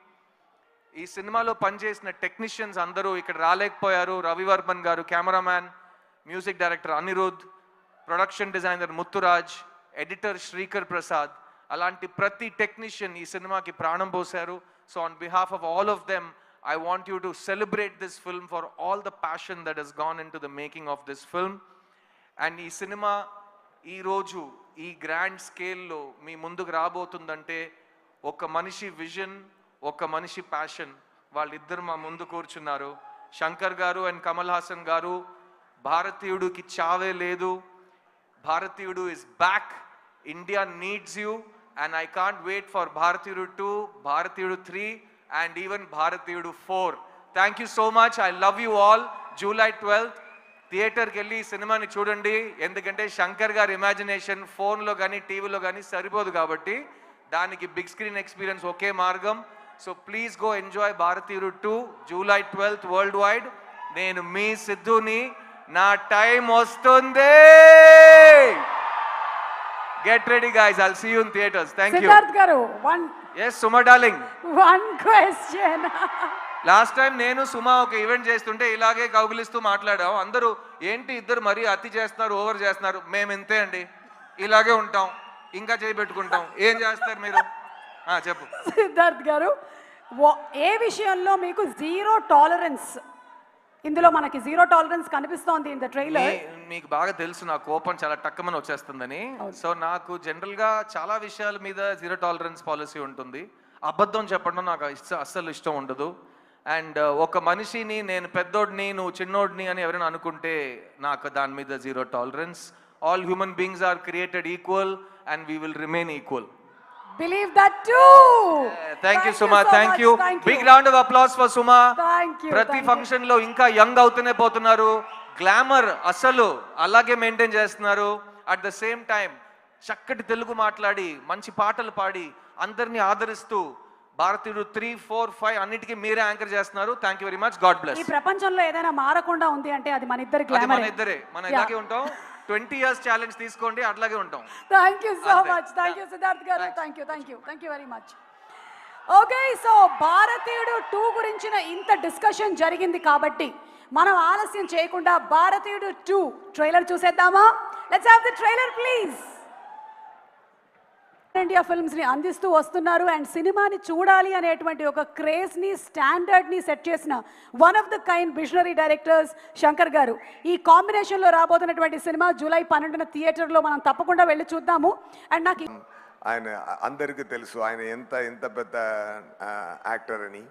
ఈ సినిమాలో పనిచేసిన టెక్నీషియన్స్ అందరూ ఇక్కడ రాలేకపోయారు. రవివర్మన్ గారు cameraman, music director Anirudh, production designer Muthuraj, editor Srikar Prasad, అలాంటి ప్రతి టెక్నీషియన్ ఈ సినిమాకి ప్రాణం పోశారు. So on behalf of all of them I want you to celebrate this film for all the passion that has gone into the making of this film. And ఈ cinema ఈ రోజు ఈ గ్రాండ్ స్కేల్లో మీ ముందుకు రాబోతుందంటే ఒక మనిషి విజన్, ఒక మనిషి ప్యాషన్, వాళ్ళిద్దరు మా ముందు కూర్చున్నారు. శంకర్ గారు అండ్ కమల్ హాసన్ గారు. భారతీయుడికి చావే లేదు. Bharateeyudu is back. India needs you and I can't wait for Bharateeyudu 2, Bharateeyudu 3 and even Bharateeyudu 4. Thank you so much. I love you all. July 12th థియేటర్కి వెళ్ళి ఈ సినిమాని చూడండి. ఎందుకంటే శంకర్ గారి ఇమాజినేషన్ ఫోన్లో కానీ టీవీలో కానీ సరిపోదు కాబట్టి దానికి బిగ్ స్క్రీన్ ఎక్స్పీరియన్స్ ఒకే మార్గం. సో ప్లీజ్ గో ఎంజాయ్ భారతీయుడు 2 July 12th వరల్డ్ వైడ్. నేను మీ సిద్ధుని. నా టైం వస్తుంది. Get ready guys. I'll see you in theatres. Thank you. Siddharth గారు yes Suma darling. one question. Last time నేను సుమా ఒక ఈవెంట్ చేస్తుంటే ఇలాగే కౌగిలిస్తూ మాట్లాడాం. అందరూ ఏంటి ఇద్దరు మరీ అతి చేస్తున్నారు, ఓవర్ చేస్తున్నారు. మేము ఇంతే అండి, ఇలాగే ఉంటాం, ఇంకా చేపెట్టుకుంటాం. ఏం చేస్తారు మీరు? చెప్పు సిద్ధార్థ్ గారు, ఏ విషయంలో మీకు జీరో టాలరెన్స్? ఇందులో మనకి జీరో టాలరెన్స్ కనిపిస్తోంది ఇన్ ద ట్రైలర్. మీకు బాగా తెలుసు నా కోపం చాలా టక్కమని వచ్చేస్తుందని. సో నాకు జనరల్గా చాలా విషయాల మీద జీరో టాలరెన్స్ పాలసీ ఉంటుంది. అబద్ధం చెప్పడం నాకు అస్సలు ఇష్టం ఉండదు. అండ్ ఒక మనిషిని నేను పెద్దోడిని నువ్వు చిన్నోడిని అని ఎవరైనా అనుకుంటే నాకు దాని మీద zero tolerance. All human beings are created equal and we will remain equal. Believe that too. Thank you Suma. Thank you. Big round of applause for Suma. Thank you. ప్రతి ఫంక్షన్ లో ఇంకా యంగ్ అవుతూనే పోతున్నారు. Glamour అసలు అలాగే maintain చేస్తున్నారు. At the same time చక్కటి తెలుగు మాట్లాడి మంచి పాటలు పాడి అందరినీ ఆదరిస్తూ భారతీయుడు 3, 4, 5 అన్నిటికీ మీరే యాంకర్ చేస్తున్నారు. Thank you very much. God bless. ఈ ప్రపంచంలో ఏదైనా మారకుండా ఉంది అంటే అది మన ఇద్దరి గ్లామర్. మన ఇద్దరే, మనం ఇలాగే ఉంటాం. 20 years ఛాలెంజ్ తీసుకోండి, అట్లాగే ఉంటాం. Thank you so much. Thank you Siddharth గారు. Thank you very much. Okay, so Bharateeyudu 2 గురించిన ఇంత డిస్కషన్ జరిగింది కాబట్టి మనం ఆలస్యం చేయకుండా భారతీయుడు 2 ట్రైలర్ చూసేద్దామా? Let's have the trailer please. India ఫిల్మ్స్ని అందిస్తూ వస్తున్నారు అండ్ సినిమాని చూడాలి అనేటువంటి ఒక క్రేజ్ని, స్టాండర్డ్ని సెట్ చేసిన one of the kind visionary directors Shankar గారు. ఈ కాంబినేషన్లో రాబోతున్నటువంటి సినిమా జూలై 12న థియేటర్లో మనం తప్పకుండా వెళ్ళి చూద్దాము. అండ్ నాకు ఆయన అందరికీ తెలుసు ఆయన ఎంత పెద్ద యాక్టర్ అని,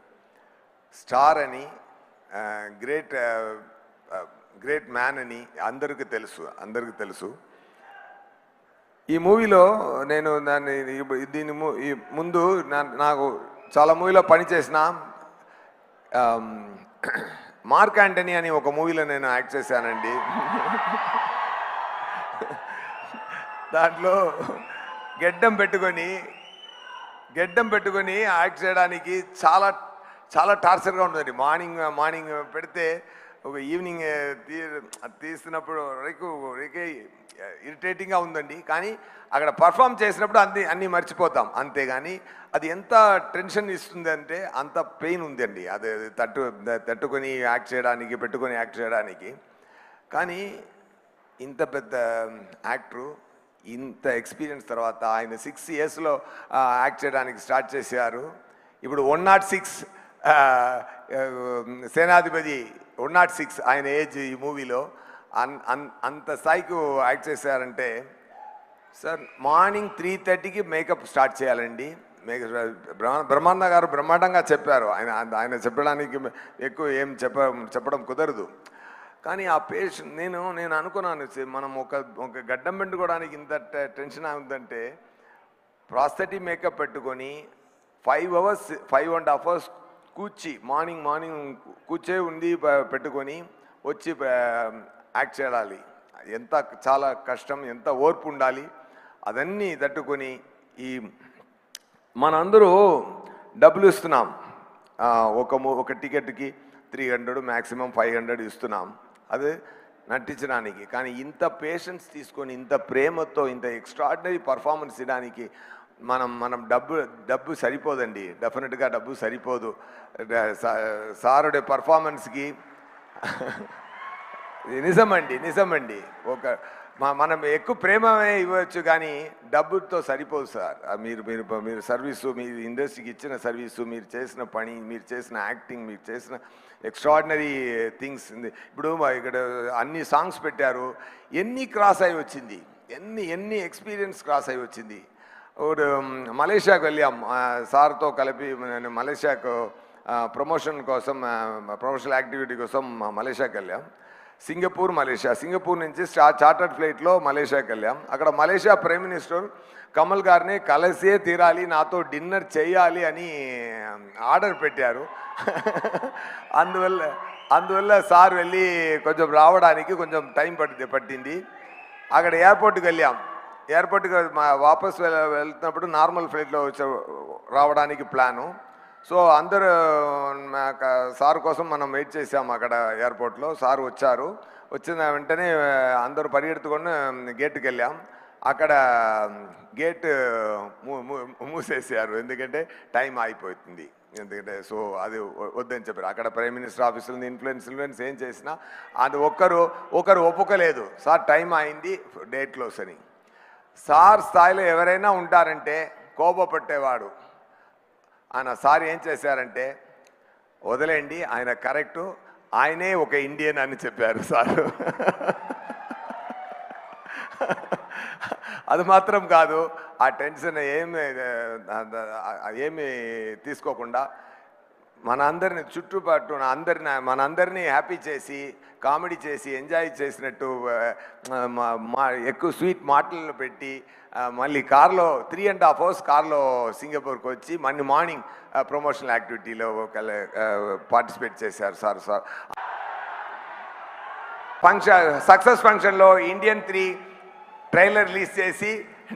స్టార్ అని, గ్రేట్ మ్యాన్ అని అందరికీ తెలుసు. ఈ మూవీలో నేను ఈ ముందు నాకు చాలా మూవీలో పనిచేసిన మార్క్ యాంటనీ అని ఒక మూవీలో నేను యాక్ట్ చేశానండి. దాంట్లో గెడ్డం పెట్టుకొని యాక్ట్ చేయడానికి చాలా టార్చర్గా ఉంటుందండి. మార్నింగ్ పెడితే ఒక ఈవినింగ్ తీస్తున్నప్పుడు ఇరిటేటింగ్గా ఉందండి. కానీ అక్కడ పర్ఫామ్ చేసినప్పుడు అన్నీ మర్చిపోతాం. అంతేగాని అది ఎంత టెన్షన్ ఇస్తుంది అంటే అంత పెయిన్ ఉందండి. అది పెట్టుకొని యాక్ట్ చేయడానికి. కానీ ఇంత పెద్ద యాక్టరు ఇంత ఎక్స్పీరియన్స్ తర్వాత ఆయన 6 yearsలో యాక్ట్ చేయడానికి స్టార్ట్ చేశారు. ఇప్పుడు 106 సేనాధిపతి 106 ఆయన ఏజ్ ఈ మూవీలో అంత స్థాయికి యాక్ట్ చేశారంటే సార్ మార్నింగ్ 3:30కి మేకప్ స్టార్ట్ చేయాలండి. బ్రహ్మాండ గారు బ్రహ్మాండంగా చెప్పారు. ఆయన చెప్పడానికి ఎక్కువ ఏం చెప్పడం కుదరదు. కానీ ఆ పేషెంట్ నేను అనుకున్నాను మనం ఒక గడ్డం పెట్టుకోవడానికి ఇంత టెన్షన్ అవుతుందంటే ప్రాస్థెటిక్ మేకప్ పెట్టుకొని 5.5 hours మార్నింగ్ కూర్చే ఉండి పెట్టుకొని వచ్చి యాక్ట్ చేయాలి. చాలా కష్టం, ఎంత ఓర్పు ఉండాలి. అదన్నీ తట్టుకొని మనందరూ డబ్బులు ఇస్తున్నాం. ఒక టికెట్కి 300 మ్యాక్సిమం 500 ఇస్తున్నాం అది నటించడానికి. కానీ ఇంత పేషెన్స్ తీసుకొని ఇంత ప్రేమతో ఇంత ఎక్స్ట్రాడినరీ పర్ఫార్మెన్స్ ఇవ్వడానికి మనం డబ్బు సరిపోదండి. డెఫినెట్గా డబ్బు సరిపోదు. సారుడే పర్ఫార్మెన్స్కి నిజమండి మనం ఎక్కువ ప్రేమే ఇవ్వచ్చు కానీ డబ్బుతో సరిపోదు సార్. మీరు సర్వీసు, మీరు ఇండస్ట్రీకి ఇచ్చిన సర్వీసు, మీరు చేసిన పని, మీరు చేసిన యాక్టింగ్, మీరు చేసిన ఎక్స్ట్రాడినరీ థింగ్స్. ఇప్పుడు ఇక్కడ అన్ని సాంగ్స్ పెట్టారు, ఎన్ని క్రాస్ అయి వచ్చింది, ఎన్ని ఎక్స్పీరియన్స్ క్రాస్ అయి వచ్చింది. ఇప్పుడు మలేషియాకు వెళ్ళాం సార్తో కలిపి. నేను మలేషియాకు ప్రమోషన్ కోసం, ప్రమోషనల్ యాక్టివిటీ కోసం మలేషియాకి వెళ్ళాం. సింగపూర్ నుంచి చార్టర్డ్ ఫ్లైట్లో మలేషియాకి వెళ్ళాం. అక్కడ మలేషియా ప్రైమ్ మినిస్టర్ కమల్ గారిని కలిసే తీరాలి, నాతో డిన్నర్ చేయాలి అని ఆర్డర్ పెట్టారు. అందువల్ల సార్ వెళ్ళి కొంచెం రావడానికి కొంచెం టైం పట్టింది. అక్కడ ఎయిర్పోర్ట్కి వెళ్ళాం. ఎయిర్పోర్ట్కి వాపస్ వెళ్తున్నప్పుడు నార్మల్ ఫ్లైట్లో రావడానికి ప్లాను. సో అందరూ సార్ కోసం మనం వెయిట్ చేసాము అక్కడ ఎయిర్పోర్ట్లో. సార్ వచ్చిన వెంటనే అందరూ పరిగెత్తుకొని గేట్కి వెళ్ళాం. అక్కడ గేట్ మూసేసారు, ఎందుకంటే టైం అయిపోతుంది. ఎందుకంటే సో అది వద్దని చెప్పారు. అక్కడ ప్రైమ్ మినిస్టర్ ఆఫీసులో ఇన్ఫ్లుయెన్స్ ఏం చేసినా అది ఒకరు ఒప్పుకోలేదు. సార్ టైం అయింది, డేట్ క్లోజ్ అని. సార్ స్థాయిలో ఎవరైనా ఉంటారంటే కోపపట్టేవాడు. సార్ ఏం చేశారంటే, వదిలేండి ఆయన కరెక్టు, ఆయనే ఒక ఇండియన్ అని చెప్పారు సార్. అది మాత్రం కాదు, ఆ టెన్షన్ ఏమి తీసుకోకుండా మనందరినీ చుట్టుపట్టు మనందరినీ హ్యాపీ చేసి, కామెడీ చేసి, ఎంజాయ్ చేసినట్టు ఎక్కువ స్వీట్ మాటలను పెట్టి మళ్ళీ కార్లో 3.5 hours కార్లో సింగపూర్కి వచ్చి మళ్ళీ మార్నింగ్ ప్రమోషనల్ యాక్టివిటీలో పార్టిసిపేట్ చేశారు సార్. సక్సెస్ ఫంక్షన్లో ఇండియన్ 3 ట్రైలర్ రిలీజ్ చేసి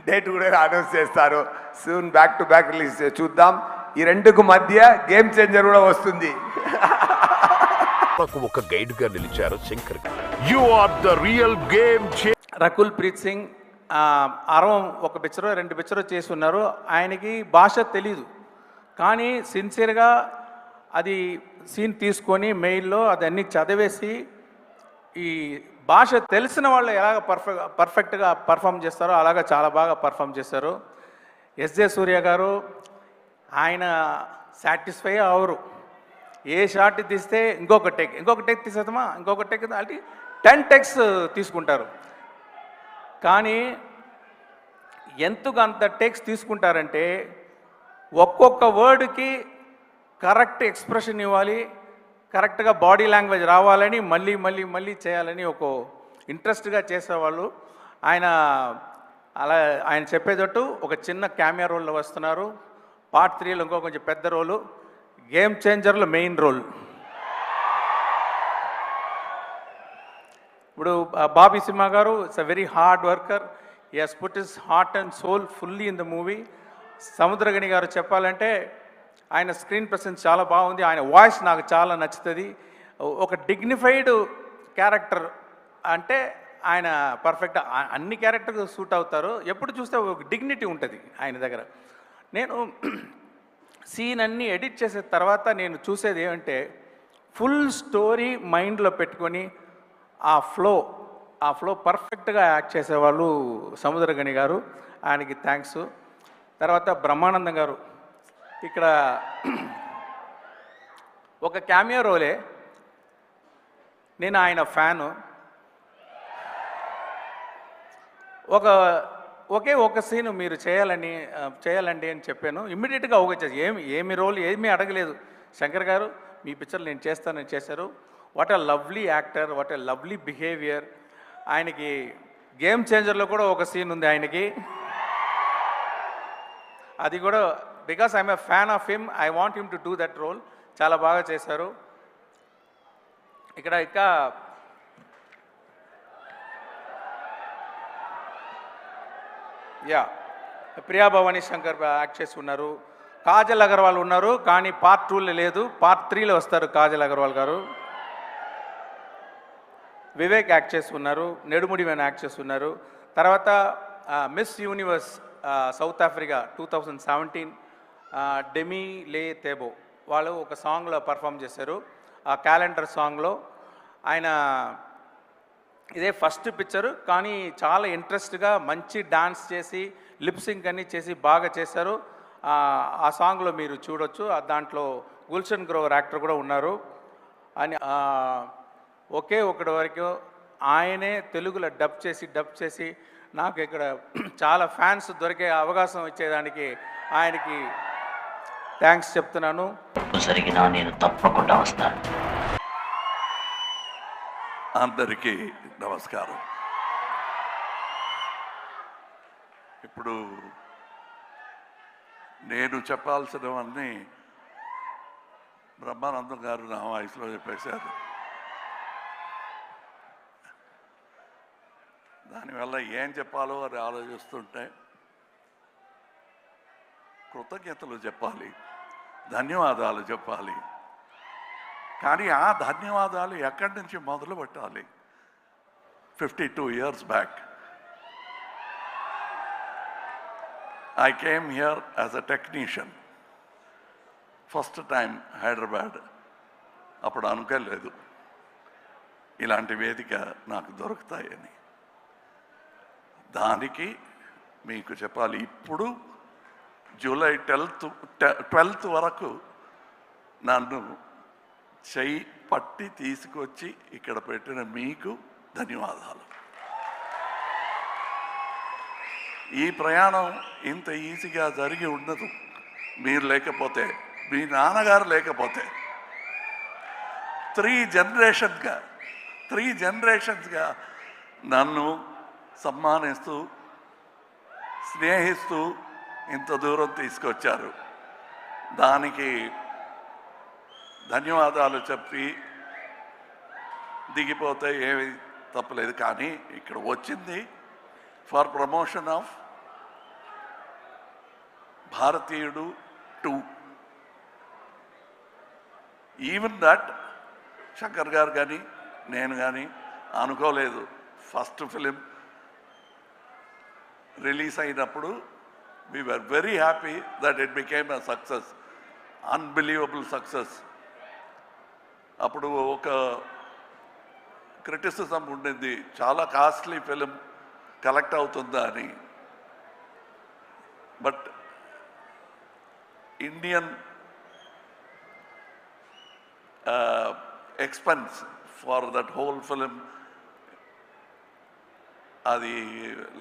డేట్ కూడా అనౌన్స్ చేస్తారు. Soon back to back release చూద్దాం. ఈ రెండుకు మధ్య గేమ్ చేంజర్ కూడా వస్తుంది. ఒక గైడ్ గా నిలిచారు Shankar. You are the real game Rakul Preet Singh అరవం 1 పిక్చరో 2 పిక్చరో చేసి ఉన్నారు. ఆయనకి భాష తెలీదు, కానీ సిన్సియర్గా అది సీన్ తీసుకొని మెయిల్లో అదన్నీ చదివేసి ఈ భాష తెలిసిన వాళ్ళు ఎలాగ పర్ఫెక్ట్గా పర్ఫామ్ చేస్తారో అలాగా చాలా బాగా పర్ఫామ్ చేశారు. ఎస్జే సూర్య గారు ఆయన సాటిస్ఫై అవరు. ఏ షాట్ తీస్తే ఇంకొక టేక్ తీసేద్దామా, ఇంకొక టేక్ అంటే 10 takes తీసుకుంటారు. కానీ ఎంతగా అంత టేక్స్ తీసుకుంటారంటే ఒక్కొక్క వర్డ్కి కరెక్ట్ ఎక్స్ప్రెషన్ ఇవ్వాలి, కరెక్ట్గా బాడీ లాంగ్వేజ్ రావాలని మళ్ళీ చేయాలని ఒక ఇంట్రెస్ట్గా చేసేవాళ్ళు. ఆయన చెప్పేటట్టు ఒక చిన్న క్యామియా రోల్లో వస్తున్నారు. Part 3లో ఇంకో కొంచెం పెద్ద రోలు, గేమ్ చేంజర్లో మెయిన్ రోల్. ఇప్పుడు బాబీ సింహ గారు it's a very hard worker. He has put his heart and soul fully in the movie. Samuthirakani గారు చెప్పాలంటే ఆయన స్క్రీన్ ప్రెసెన్స్ చాలా బాగుంది. ఆయన వాయిస్ నాకు చాలా నచ్చుతుంది. ఒక డిగ్నిఫైడ్ క్యారెక్టర్ అంటే ఆయన పర్ఫెక్ట్ అన్ని క్యారెక్టర్కి సూట్ అవుతారు. ఎప్పుడు చూస్తే ఒక డిగ్నిటీ ఉంటుంది ఆయన దగ్గర. నేను సీన్ అన్నీ ఎడిట్ చేసిన తర్వాత నేను చూసేది ఏమంటే ఫుల్ స్టోరీ మైండ్లో పెట్టుకొని ఆ ఫ్లో పర్ఫెక్ట్గా యాక్ట్ చేసేవాళ్ళు సముద్రగని గారు. ఆయనకి థ్యాంక్స్. తర్వాత బ్రహ్మానందం గారు ఇక్కడ ఒక క్యామియో రోలే. నేను ఆయన ఫ్యాను. ఒక సీను మీరు చేయాలండి అని చెప్పాను. ఇమ్మీడియట్గా ఏమి రోల్ ఏమీ అడగలేదు. శంకర్ గారు మీ పిక్చర్ నేను చేస్తానని చేశారు. What a lovely actor, what a lovely behaviour. ఆయనకి గేమ్ చేంజర్లో కూడా ఒక సీన్ ఉంది ఆయనకి. అది కూడా because I'm a fan of him, I want him to do that role. చాలా బాగా చేశారు. ఇక్కడ ఇంకా ప్రియా భవానీ శంకర్ యాక్ట్ చేసి ఉన్నారు. కాజల్ అగర్వాల్ ఉన్నారు, కానీ పార్ట్ 2లో లేదు, పార్ట్ 3లో వస్తారు కాజల్ అగర్వాల్ గారు. వివేక్ యాక్ట్ చేసి ఉన్నారు, నెడుముడి వేణు యాక్ట్ చేసి ఉన్నారు. తర్వాత miss universe south Africa 2017 demi లే తేబో వాళ్ళు ఒక సాంగ్లో పర్ఫామ్ చేశారు. ఆ క్యాలెండర్ సాంగ్లో ఆయన ఇదే ఫస్ట్ పిక్చరు, కానీ చాలా ఇంట్రెస్ట్గా మంచి డాన్స్ చేసి లిప్సింగ్ అన్నీ చేసి బాగా చేశారు. ఆ సాంగ్లో మీరు చూడొచ్చు. దాంట్లో గుల్షన్ గ్రోవర్ యాక్టర్ కూడా ఉన్నారు. అని ఒకే ఒకటి వరకు ఆయనే తెలుగులో డబ్ చేసి నాకు ఇక్కడ చాలా ఫ్యాన్స్ దొరికే అవకాశం ఇచ్చేదానికి ఆయనకి థ్యాంక్స్ చెప్తున్నాను. జరిగినా నేను తప్పకుండా వస్తాను. అందరికీ నమస్కారం. ఇప్పుడు నేను చెప్పాల్సినవన్నీ బ్రహ్మానందం గారు నా వాయిస్లో చెప్పేశారు. దానివల్ల ఏం చెప్పాలో అని ఆలోచిస్తుంటే కృతజ్ఞతలు చెప్పాలి, ధన్యవాదాలు చెప్పాలి. కానీ ఆ ధన్యవాదాలు ఎక్కడి నుంచి మొదలు పెట్టాలి? 52 years back I came here as a technician. First time Hyderabad. అప్పుడు అనుకోలేదు ఇలాంటి వేదిక నాకు దొరుకుతాయని. దానికి మీకు చెప్పాలి, ఇప్పుడు జూలై 12th వరకు నన్ను చెయ్యి పట్టి తీసుకొచ్చి ఇక్కడ పెట్టిన మీకు ధన్యవాదాలు. ఈ ప్రయాణం ఇంత ఈజీగా జరిగి ఉండదు మీరు లేకపోతే, మీ నాన్నగారు లేకపోతే. 3 జనరేషన్స్గా నన్ను సమ్మానిస్తూ స్నేహిస్తూ ఇంత దూరం తీసుకొచ్చారు. దానికి ధన్యవాదాలు చెప్పి దిగిపోతే ఏమి తప్పలేదు. కానీ ఇక్కడ వచ్చింది ఫర్ ప్రమోషన్ ఆఫ్ భారతీయుడు 2. ఈవెన్ దట్ శంకర్ గారు కానీ నేను కానీ అనుకోలేదు. ఫస్ట్ ఫిలిం రిలీజ్ అయినప్పుడు we were very happy that it became a success, unbelievable success. అప్పుడు ఒక క్రిటిసిజం ఉండింది, చాలా కాస్ట్లీ ఫిలిం కలెక్ట్ అవుతుందా అని. But Indian expense for that whole film అది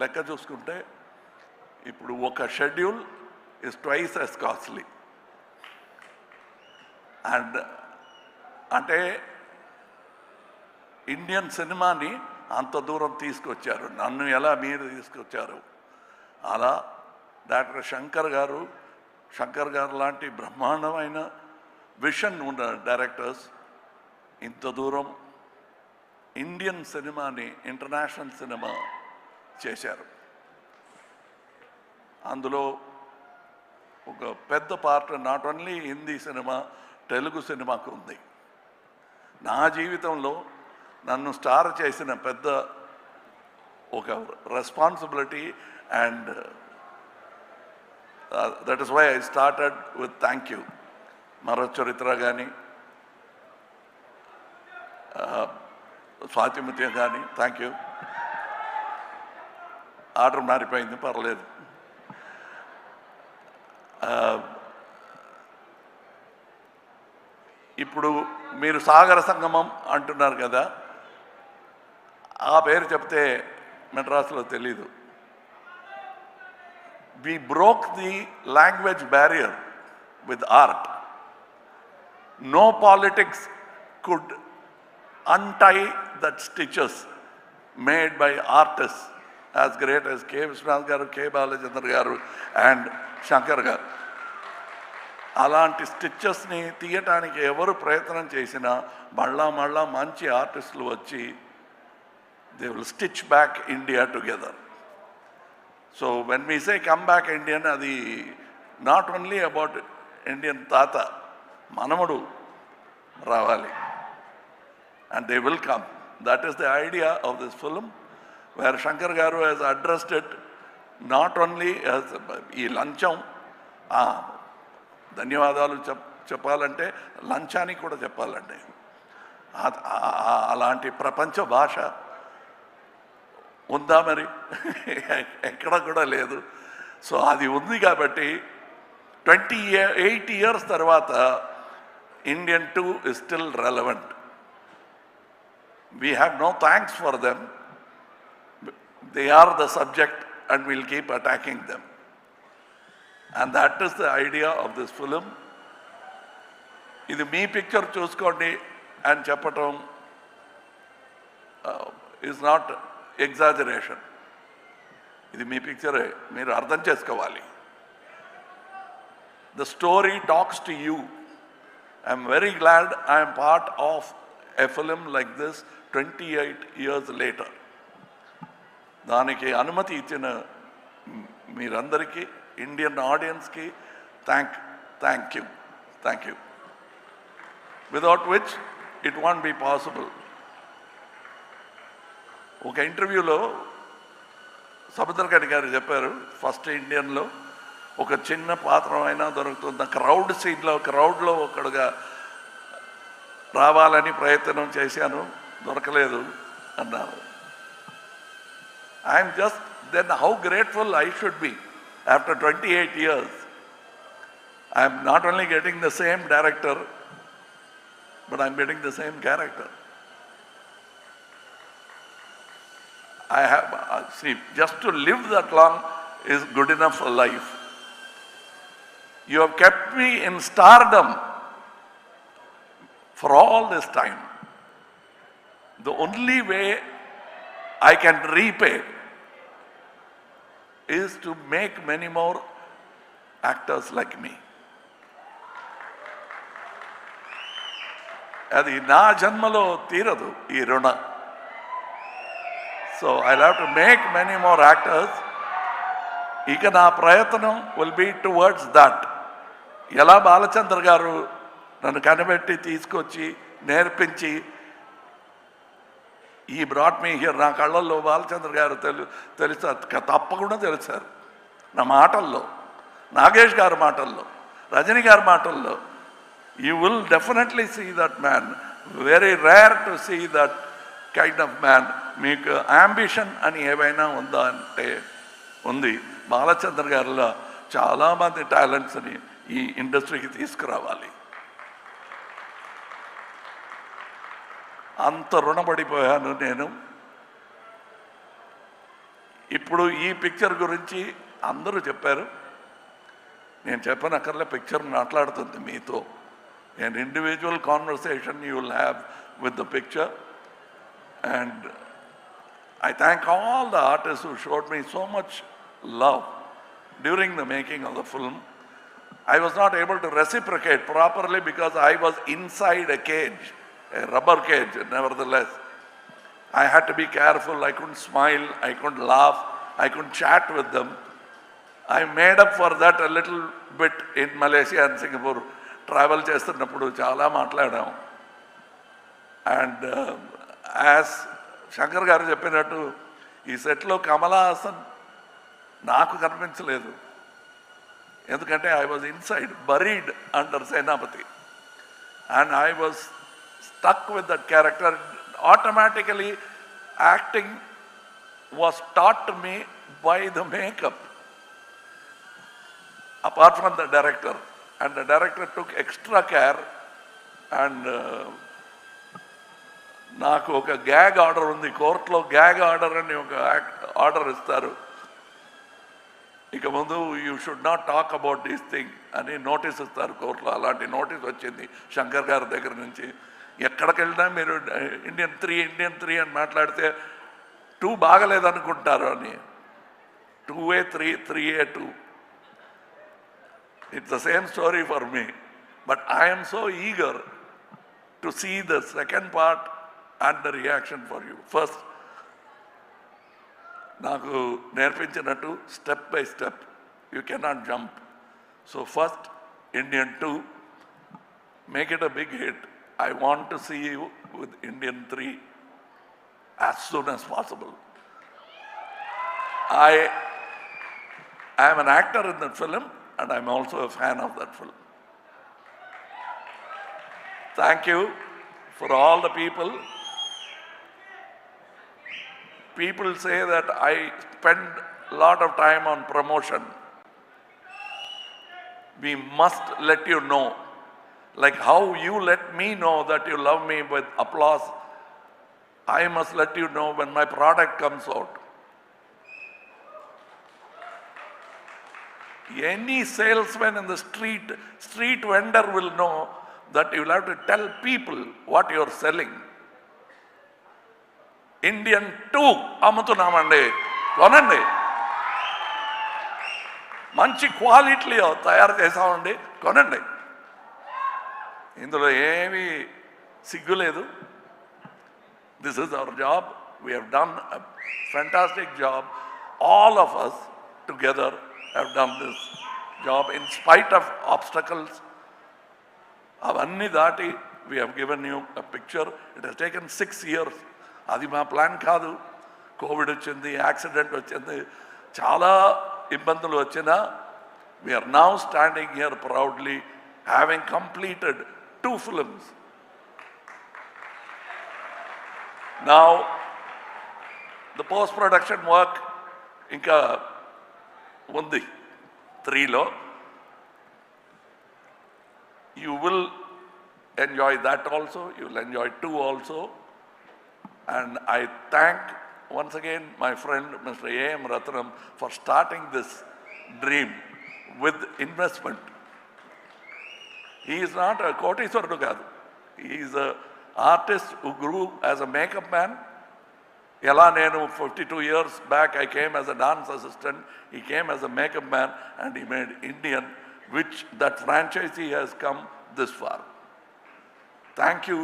లెక్క చూసుకుంటే ఇప్పుడు ఒక schedule is twice as costly. And అంటే ఇండియన్ సినిమాని అంత దూరం తీసుకొచ్చారు. నన్ను ఎలా మీరు తీసుకొచ్చారు అలా డాక్టర్ శంకర్ గారు లాంటి బ్రహ్మాండమైన విషన్ ఉన్న డైరెక్టర్స్ ఇంత దూరం ఇండియన్ సినిమాని ఇంటర్నేషనల్ సినిమా చేశారు. అందులో ఒక పెద్ద part not only Hindi cinema, Telugu సినిమాకు ఉంది. నా జీవితంలో నన్ను స్టార్ చేసిన పెద్ద ఒక responsibility. And that is why I started with thank you. Maro Charitra కానీ స్వాతిముత్యం కానీ థ్యాంక్ యూ. ఆర్డర్ మారిపోయింది, పర్లేదు. ఇప్పుడు మీరు సాగర సంగమం అంటున్నారు కదా, ఆ పేరు చెప్తే మెడ్రాస్లో తెలీదు. We broke the language barrier with art. No politics could untie that stitches made by artists as great as K. Viswanath garu, K. Balachandra garu and Shankar garu. అలాంటి స్టిచెస్ని తీయటానికి ఎవరు ప్రయత్నం చేసినా మళ్ళా మంచి ఆర్టిస్టులు వచ్చి they will stitch back India together. So when we say come back Indian, అది నాట్ ఓన్లీ అబౌట్ ఇండియన్ తాత, మనముడు రావాలి. And they will come. That is the idea of this film, where Shankar Garu has addressed it not only as ఈ లంచం, ధన్యవాదాలు చెప్పాలంటే లంచానికి కూడా చెప్పాలండి. అలాంటి ప్రపంచ భాష ఉందా మరి? ఎక్కడ కూడా లేదు. సో అది ఉంది కాబట్టి 28 years తర్వాత Indian 2 is still relevant. We have no thanks for them. They are the subject and we'll keep attacking them. And that is the idea of this film. ఇది మీ పిక్చర్ చూసుకోండి అని చెప్పటం is not exaggeration. ఇది మీ పిక్చరే, మీరు అర్థం చేసుకోవాలి. The story talks to you. I'm very glad I am part of a film like this 28 years later. దానికి అనుమతి ఇచ్చిన మీరందరికీ, ఇండియన్ ఆడియన్స్కి thank you. Without which it want be possible. ఒక ఇంటర్వ్యూలో సముద్రకని గారు చెప్పారు, ఫస్ట్ ఇండియన్లో ఒక చిన్న పాత్ర అయినా దొరుకుతుంది, క్రౌడ్ సీన్లో క్రౌడ్లో ఒకడుగా రావాలని ప్రయత్నం చేశాను, దొరకలేదు అన్నారు. I'm just then how grateful I should be after 28 years. I'm not only getting the same director, but I'm getting the same character. I have, see, just to live that long is good enough for life. You have kept me in stardom for all this time. The only way I can repay is to make many more actors like me. అది నా జన్మలో తీరదు ఈ రుణ. So I'll have to make many more actors. ఇక నా ప్రయత్నం will be towards that. ఎలా బాలచంద్ర గారు నన్ను కనిపెట్టి తీసుకొచ్చి నేర్పించి ఈ బ్రాట్ మీ హియర్, నా కళ్ళల్లో బాలచంద్ర గారు తెలుస్తారు, తప్పకుండా తెలుసారు నా మాటల్లో, నాగేష్ గారి మాటల్లో, రజనీ గారి మాటల్లో. You will definitely see that man. Very rare to see that kind of man. మీకు అంబిషన్ అని ఏవైనా ఉందా అంటే ఉంది. బాలచంద్ర గారిలో చాలామంది టాలెంట్స్ని ఈ ఇండస్ట్రీకి తీసుకురావాలి. అంత రుణపడిపోయాను నేను. ఇప్పుడు ఈ పిక్చర్ గురించి అందరూ చెప్పారు, నేను చెప్పనక్కర్లే, పిక్చర్ మాట్లాడుతుంది మీతో. an individual conversation you will have with the picture. And I thank all the artists who showed me so much love during the making of the film. I was not able to reciprocate properly because I was inside a cage, a rubber cage. Nevertheless, I had to be careful. I couldn't smile, I couldn't laugh, I couldn't chat with them. I made up for that a little bit in Malaysia and Singapore. Travel చేస్తున్నప్పుడు చాలా మాట్లాడాం. And as Shankar గారు చెప్పినట్టు ఈ సెట్లో కమలా హాసన్ నాకు కనిపించలేదు, ఎందుకంటే I was inside, buried under Senapathi, and I was stuck with that character. Automatically acting was taught to me by the makeup apart from the director, and the director took extra care. And నాకు ఒక gag order ఉంది కోర్టులో. Gag order అని ఒక order ఇస్తారు, ఇక ముందు you should not talk about this thing అని నోటీస్ ఇస్తారు కోర్టులో. అలాంటి నోటీస్ వచ్చింది శంకర్ గారి దగ్గర నుంచి. ఎక్కడికి వెళ్ళినా మీరు ఇండియన్ త్రీ అని మాట్లాడితే 2 బాగలేదనుకుంటారు అని, 2A 3, 3A 2. It's the same story for me. But I am so eager to see the second part and the reaction for you. First, నాకు నేర్పించినట్టు step by step. You cannot jump. So first, Indian 2, make it a big hit. I want to see you with Indian 3 as soon as possible. I am an actor in that film and I'm also a fan of that film. Thank you for all the people. People say that I spend a lot of time on promotion. We must let you know, like how you let me know that you love me with applause, I must let you know when my product comes out. Any salesman in the street vendor will know that you will have to tell people what you are selling. Indian 2 అమ్ముతున్నామండి, కొనండి. మంచి క్వాలిటీలో తయారు చేసామండి, కొనండి. ఇందులో ఏమీ సిగ్గు లేదు. This is our job. We have done a fantastic job. All of us together have done this job in spite of obstacles. అవన్నీ దాటి we have given you a picture. It has taken 6 years. అది మా plan కాదు. Covid వచ్చింది, accident వచ్చింది, చాలా ఇబ్బందులు వచ్చినా we are now standing here proudly having completed 2 films. Now the post-production work ఇంకా ఉంది 3లో. You will enjoy that also. You will enjoy 2 also. And I thank once again my friend Mr. A.M. Ratnam for starting this dream with investment. He is not a Kotiswarudu kaadu. He is an artist who grew as a makeup man. Ela nenu 52 years back I came as a dance assistant. He came as a makeup man and he made Indian, which that franchisee has come this far. Thank you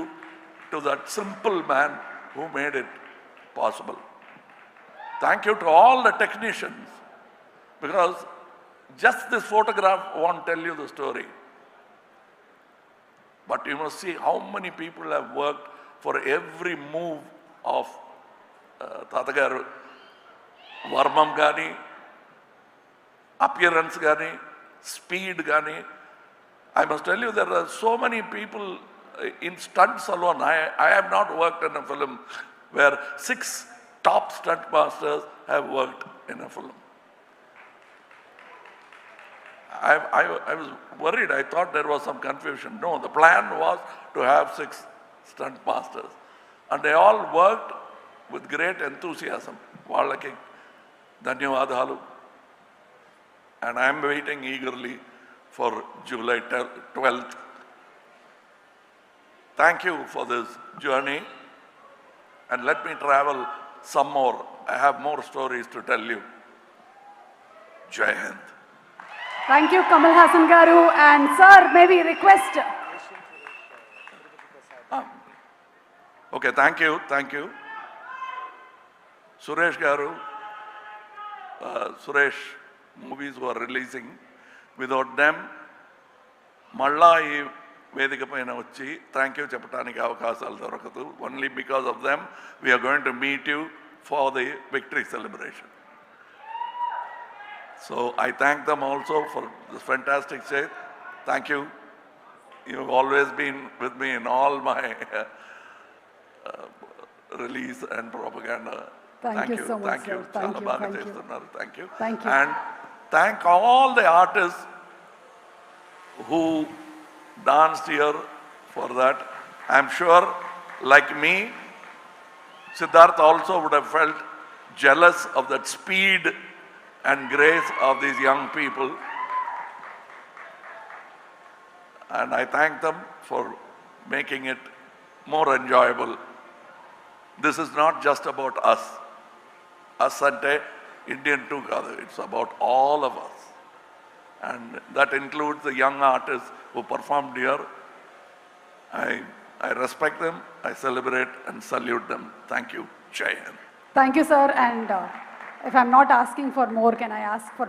to that simple man who made it possible. Thank you to all the technicians, because just this photograph won't tell you the story. But you must see how many people have worked for every move of Tatagaru, Varmam Gani, appearance Gani, speed Gani. I must tell you, there are so many people in stunts alone. I have not worked in a film where 6 top stunt masters have worked in a film. I was worried. I thought there was some confusion. No, the plan was to have 6 stunt masters. And they all worked with great enthusiasm. Vallaki ధన్యవాదాలు. And I am waiting eagerly for July 12th. Thank you for this journey. And let me travel some more. I have more stories to tell you. Jai Hind. Thank you, Kamal Haasan garu. And sir, maybe request. Okay, thank you, thank you. Suresh garu, Suresh movies were releasing. Without them, మళ్ళా ఈ వేదిక పైన వచ్చి thank you చెప్పడానికి అవకాశాలు దొరకదు. Only because of them, we are going to meet you for the victory celebration. So I thank them also for this fantastic set. Thank you. You've always been with me in all my release and propaganda. Thank you so much, thank you. sir. Thank you, thank you. Thank you. Thank you. And thank all the artists who danced here for that. I'm sure, like me, Siddharth also would have felt jealous of that speed and grace of these young people. And I thank them for making it more enjoyable. This is not just about us. Us ante Indian 2 kaadu. It's about all of us. and that includes the young artists who performed here. I respect them, I celebrate and salute them. Thank you. Jai Hind. Thank you, sir. And if I'm not asking for more, can I ask for